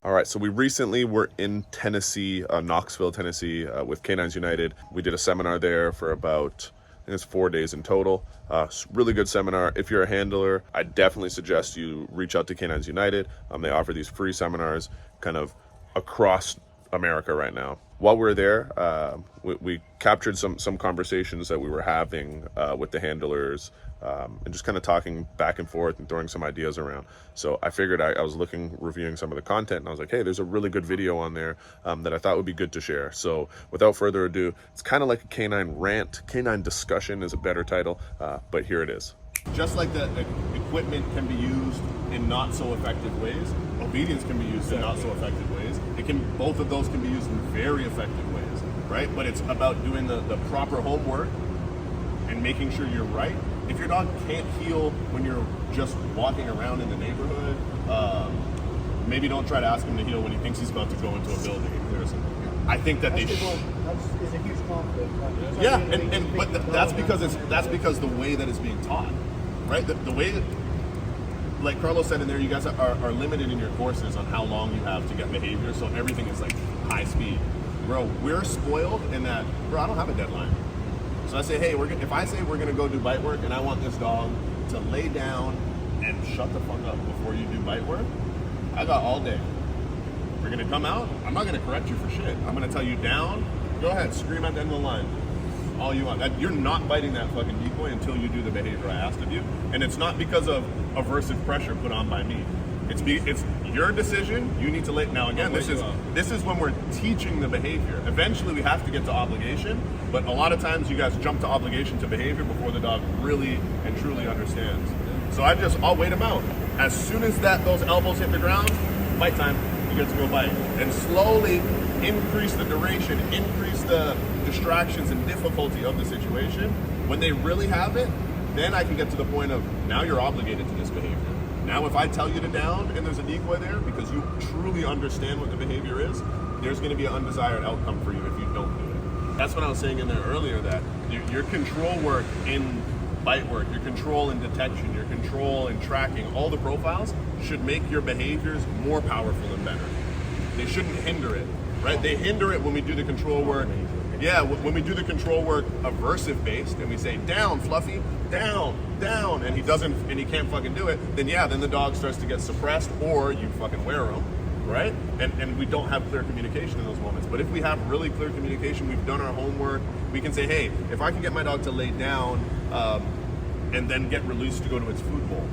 All right, so we recently were in Tennessee, Knoxville, Tennessee, with Canines United. We did a seminar there for about, I think it's 4 days in total. Really good seminar. If you're a handler, I definitely suggest you reach out to Canines United. They offer these free seminars kind of across America right now. While we were there, we captured some conversations that we were having with the handlers, and just kind of talking back and forth and throwing some ideas around. So I figured I was reviewing some of the content, and I was like, hey, there's a really good video on there that I thought would be good to share. So without further ado, it's kind of like a canine rant. Canine discussion is a better title, but here it is. Just like the equipment can be used in not so effective ways, obedience can be used in not so effective ways. Both of those can be used in very effective ways, right? But it's about doing the proper homework and making sure you're right. If your dog can't heel when you're just walking around in the neighborhood, maybe don't try to ask him to heel when he thinks he's about to go into a building. I think that That's a huge conflict. Yeah, that's because the way that it's being taught, right? The way that, like Carlos said in there, you guys are limited in your courses on how long you have to get behavior, so everything is like high speed. Bro, we're spoiled in that, I don't have a deadline. So I say, hey, if I say we're gonna go do bite work and I want this dog to lay down and shut the fuck up before you do bite work, I got all day. We're gonna come out, I'm not gonna correct you for shit. I'm gonna tell you down, go ahead, scream at the end of the line. All you want. You're not biting that fucking decoy until you do the behavior I asked of you. And it's not because of aversive pressure put on by me. It's your decision. You need to lay. Now again, this is when we're teaching the behavior. Eventually we have to get to obligation, but a lot of times you guys jump to obligation to behavior before the dog really and truly understands. So I'll wait him out. As soon as those elbows hit the ground, bite time, you get to go bite. And slowly increase the duration, increase the distractions and difficulty of the situation. When they really have it, then I can get to the point of, now you're obligated to this behavior. Now if I tell you to down and there's a decoy there because you truly understand what the behavior is, there's going to be an undesired outcome for you if you don't do it. That's what I was saying in there earlier, that your control work in bite work, your control in detection, your control in tracking, all the profiles should make your behaviors more powerful and better. They shouldn't hinder it, right? They hinder it when we do the control work. Yeah, when we do the control work aversive based and we say down, Fluffy, down, and he can't fucking do it, then the dog starts to get suppressed, or you fucking wear him, right? And we don't have clear communication in those moments. But if we have really clear communication, we've done our homework, we can say, hey, if I can get my dog to lay down and then get released to go to its food bowl,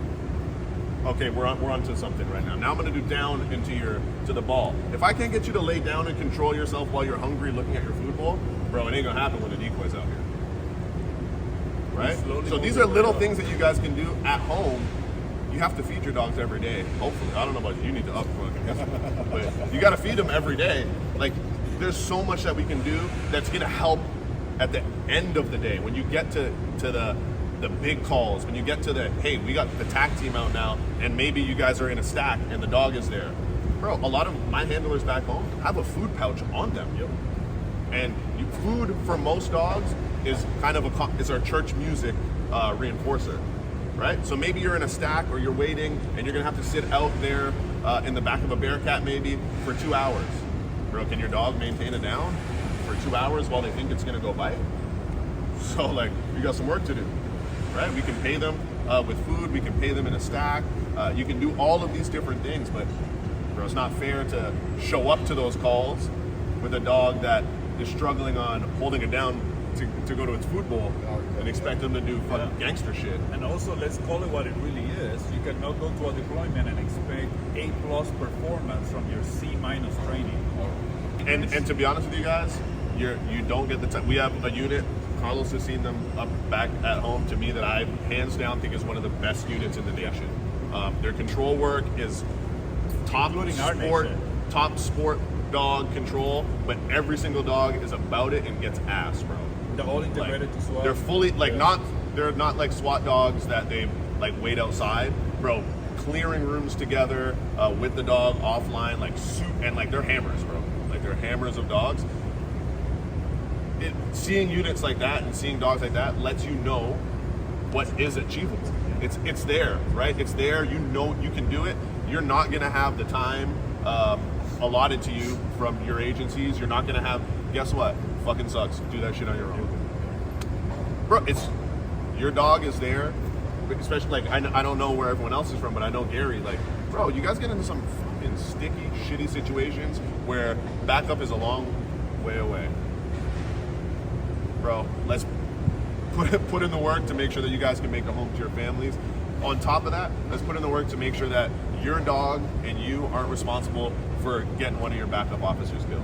okay, we're onto something right now. Now I'm gonna do down to the ball. If I can't get you to lay down and control yourself while you're hungry looking at your food bowl, bro, it ain't gonna happen when the decoy's out here. Right? So these are little things that you guys can do at home. You have to feed your dogs every day. Hopefully, I don't know about you need to up but you gotta feed them every day. Like, there's so much that we can do that's gonna help at the end of the day. When you get to the big calls, when you get to hey, we got the TAC team out now, and maybe you guys are in a stack and the dog is there. Bro, a lot of my handlers back home have a food pouch on them. Yep. And food for most dogs is kind of is our church music reinforcer, right? So maybe you're in a stack or you're waiting and you're gonna have to sit out there in the back of a Bearcat maybe for 2 hours. Bro, can your dog maintain a down for 2 hours while they think it's gonna go bite? So like, you got some work to do. Right? We can pay them with food, we can pay them in a stack, you can do all of these different things, but bro, it's not fair to show up to those calls with a dog that is struggling on holding it down to go to its food bowl and expect them to do fucking gangster shit. And also, let's call it what it really is. You cannot go to a deployment and expect A+ performance from your C- training. And to be honest with you guys, you don't get the time. We have a unit, Carlos has seen them up back at home, to me, that I hands down think is one of the best units in the nation. Their control work is top sport dog control, but every single dog is about it and gets ass, bro. They're all integrated to SWAT. They're fully they're not like SWAT dogs that they like wait outside, bro. Clearing rooms together with the dog offline, and like they're hammers, bro. Like they're hammers of dogs. Seeing units like that and seeing dogs like that lets you know what is achievable. It's there, right? It's there. You know you can do it. You're not gonna have the time allotted to you from your agencies. You're not going to have, guess what? Fucking sucks. Do that shit on your own. Bro, it's, your dog is there, especially, like, I don't know where everyone else is from, but I know Gary, like, bro, you guys get into some fucking sticky, shitty situations where backup is a long way away. Bro, let's put in the work to make sure that you guys can make a home to your families. On top of that, let's put in the work to make sure that your dog and you aren't responsible for getting one of your backup officers killed.